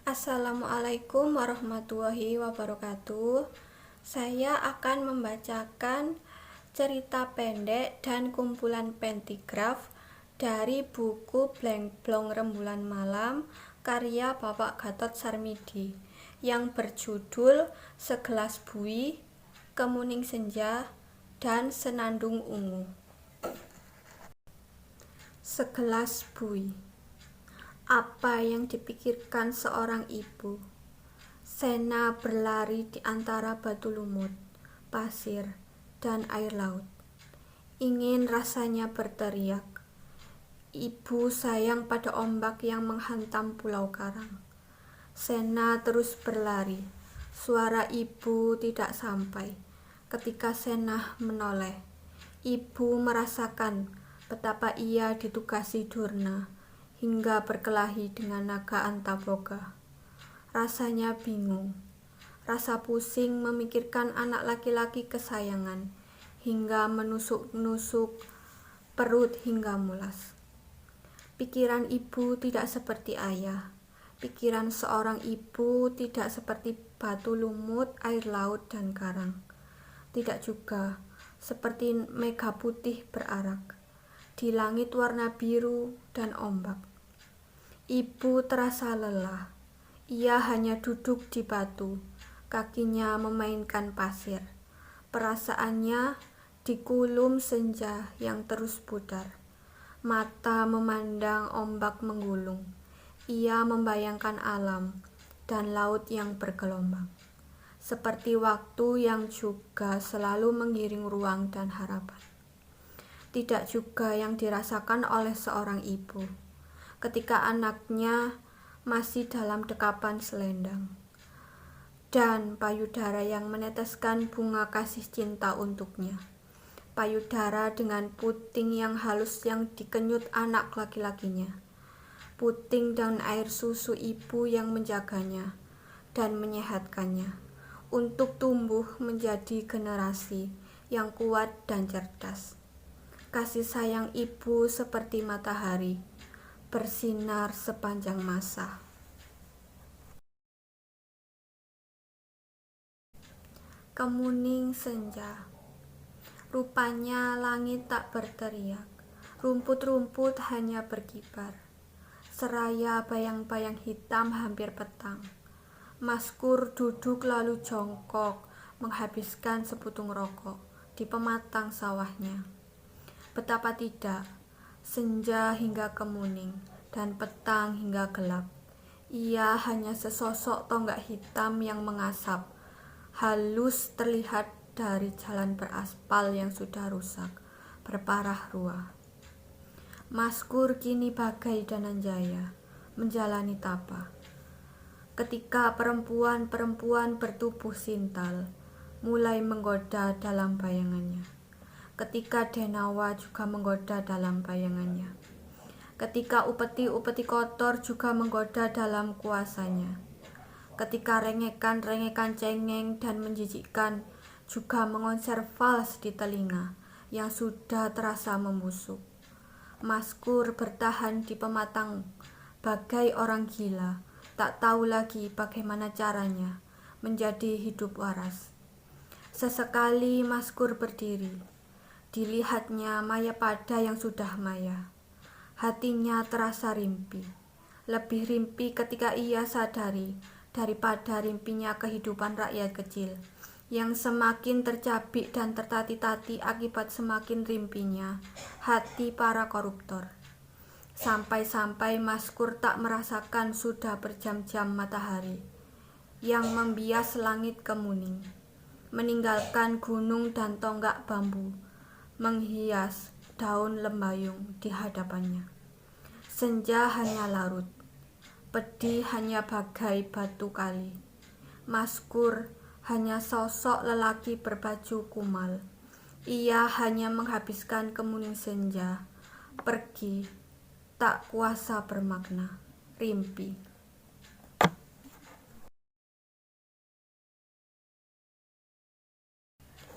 Assalamualaikum warahmatullahi wabarakatuh. Saya akan membacakan cerita pendek dan kumpulan pentigraf dari buku Bleng-Blong Rembulan Malam karya Bapak Gatot Sarmidi yang berjudul Segelas Bui, Kemuning Senja, dan Senandung Ungu. Segelas bui. Apa yang dipikirkan seorang ibu? Sena berlari di antara batu lumut, pasir, dan air laut. Ingin rasanya berteriak, "Ibu sayang," pada ombak yang menghantam Pulau Karang. Sena terus berlari. Suara ibu tidak sampai. Ketika Sena menoleh, ibu merasakan betapa ia ditugasi Durna hingga berkelahi dengan naga Antaboga. Rasanya bingung, rasa pusing memikirkan anak laki-laki kesayangan, hingga menusuk-nusuk perut hingga mulas. Pikiran ibu tidak seperti ayah. Pikiran seorang ibu tidak seperti batu lumut, air laut, dan karang. Tidak juga seperti mega putih berarak di langit warna biru dan ombak. Ibu terasa lelah. Ia hanya duduk di batu, kakinya memainkan pasir. Perasaannya dikulum senja yang terus pudar. Mata memandang ombak menggulung. Ia membayangkan alam dan laut yang bergelombang. Seperti waktu yang juga selalu mengiring ruang dan harapan. Tidak juga yang dirasakan oleh seorang ibu ketika anaknya masih dalam dekapan selendang, dan payudara yang meneteskan bunga kasih cinta untuknya. Payudara dengan puting yang halus yang dikenyut anak laki-lakinya. Puting dan air susu ibu yang menjaganya dan menyehatkannya untuk tumbuh menjadi generasi yang kuat dan cerdas. Kasih sayang ibu seperti matahari, bersinar sepanjang masa. Kemuning senja. Rupanya langit tak berteriak, rumput-rumput hanya berkibar. Seraya bayang-bayang hitam hampir petang. Maskur duduk lalu jongkok, menghabiskan seputung rokok di pematang sawahnya. Betapa tidak, senja hingga kemuning, dan petang hingga gelap. Ia hanya sesosok tonggak hitam yang mengasap, halus terlihat dari jalan beraspal yang sudah rusak, berparah ruah. Maskur kini bagai Dananjaya, menjalani tapa. Ketika perempuan-perempuan bertubuh sintal, mulai menggoda dalam bayangannya. Ketika Denawa juga menggoda dalam bayangannya. Ketika upeti-upeti kotor juga menggoda dalam kuasanya. Ketika rengekan-rengekan cengeng dan menjijikkan juga mengonser vals di telinga yang sudah terasa membusuk. Maskur bertahan di pematang bagai orang gila, tak tahu lagi bagaimana caranya menjadi hidup waras. Sesekali Maskur berdiri, dilihatnya Mayapada yang sudah maya. Hatinya terasa rimpi, lebih rimpi ketika ia sadari daripada rimpinya kehidupan rakyat kecil yang semakin tercabik dan tertati-tati akibat semakin rimpinya hati para koruptor. Sampai-sampai Maskur tak merasakan sudah berjam-jam matahari yang membias langit kemuning, meninggalkan gunung dan tonggak bambu menghias daun lembayung di hadapannya. Senja hanya larut, pedih hanya bagai batu kali. Maskur hanya sosok lelaki berbaju kumal. Ia hanya menghabiskan kemuning senja, pergi, tak kuasa bermakna, rimpi.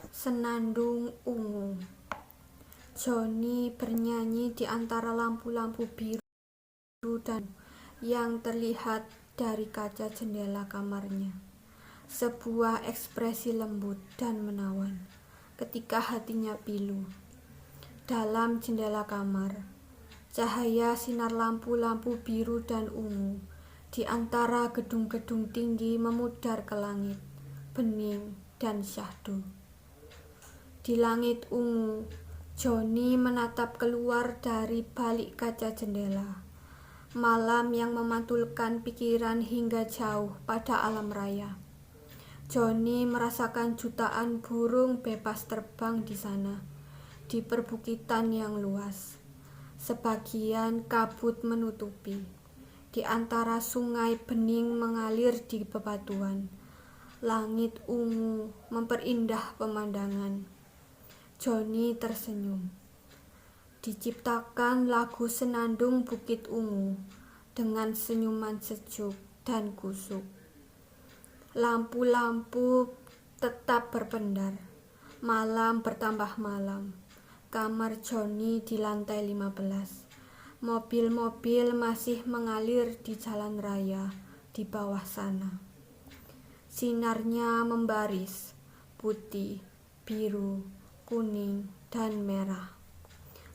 Senandung ungu. Joni bernyanyi di antara lampu-lampu biru dan yang terlihat dari kaca jendela kamarnya. Sebuah ekspresi lembut dan menawan ketika hatinya pilu. Dalam jendela kamar, cahaya sinar lampu-lampu biru dan ungu di antara gedung-gedung tinggi memudar ke langit, bening dan syahdu. Di langit ungu, Johnny menatap keluar dari balik kaca jendela. Malam yang memantulkan pikiran hingga jauh pada alam raya. Johnny merasakan jutaan burung bebas terbang di sana, di perbukitan yang luas. Sebagian kabut menutupi. Di antara sungai bening mengalir di bebatuan. Langit ungu memperindah pemandangan. Johnny tersenyum. Diciptakan lagu Senandung Bukit Ungu dengan senyuman sejuk dan kusuk. Lampu-lampu tetap berpendar. Malam bertambah malam. Kamar Johnny di lantai 15. Mobil-mobil masih mengalir di jalan raya di bawah sana. Sinarnya membaris, putih, biru, kuning, dan merah.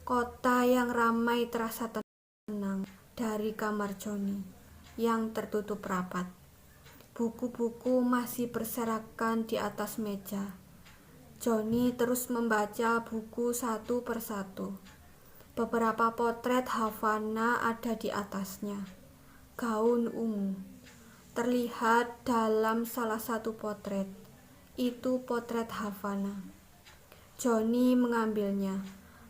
Kota yang ramai terasa tenang dari kamar Johnny yang tertutup rapat. Buku-buku masih berserakan di atas meja. Johnny terus membaca buku satu persatu. Beberapa potret Havana ada di atasnya. Gaun ungu terlihat dalam salah satu potret. Itu potret Havana. Johnny mengambilnya.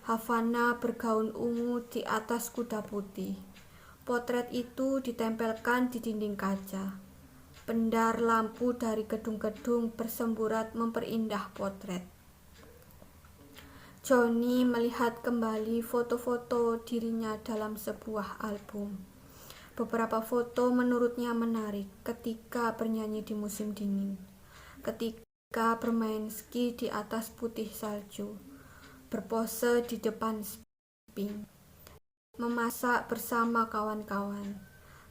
Havana bergaun ungu di atas kuda putih. Potret itu ditempelkan di dinding kaca. Pendar lampu dari gedung-gedung bersemburat memperindah potret. Johnny melihat kembali foto-foto dirinya dalam sebuah album. Beberapa foto menurutnya menarik ketika bernyanyi di musim dingin, ketika bermain ski di atas putih salju, berpose di depan sping, memasak bersama kawan-kawan,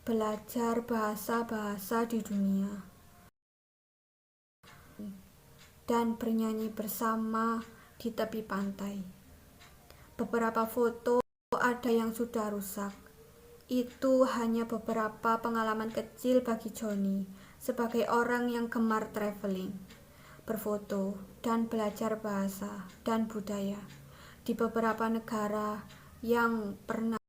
belajar bahasa-bahasa di dunia, dan bernyanyi bersama di tepi pantai. Beberapa foto ada yang sudah rusak. Itu hanya beberapa pengalaman kecil bagi Johnny sebagai orang yang gemar traveling, berfoto, dan belajar bahasa dan budaya di beberapa negara yang pernah